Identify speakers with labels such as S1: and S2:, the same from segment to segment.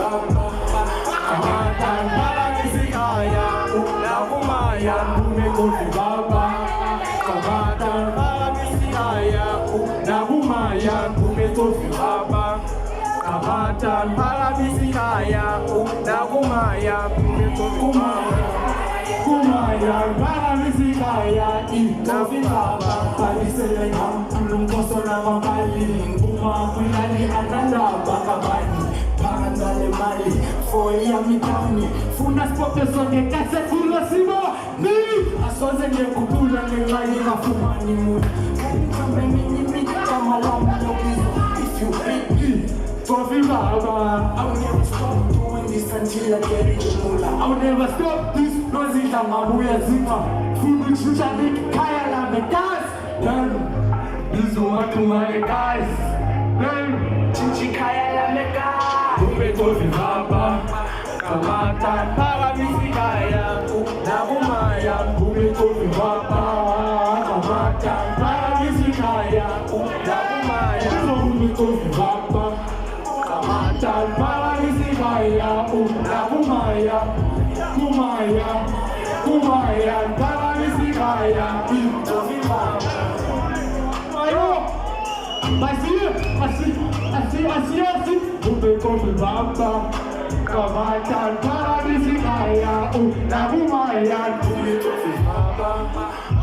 S1: baba kamatan paramisi kaya na kumayan bumikofi baba kamatan paramisi kaya na kumayan bumikofi baba kamatan paramisi kaya na kumayan bumikofi kumayan paramisi kaya ikofi baba palisele hampulong koso na mapaling bumakulali ananda bakabani Parandale mali, foi a mitani Funas popes onde kase kula sima Ni, asoze nye kukula ngengai na fumani muna Kama mini mita malamu lokizo If you hate me, Kofi Baba I will never stop doing this until I get it mula I will never stop this, rozita mabuya zima Funu chucha niki kaya la mekas Bizu watu marekas Chichi kaya la mekas Bumikofi baba kamatan paramisi kaya na kumayan bumikofi baba kamatan paramisi kaya na kumayan bumikofi baba kamatan paramisi kaya na kumayan kumayan paramisi kaya bumikofi baba ayo Masih Bumikofi baba kamatan paramisi kaya na kumayan bumikofi baba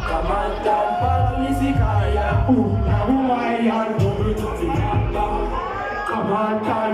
S1: kamatan paramisi kaya na kumayan bumikofi baba kamatan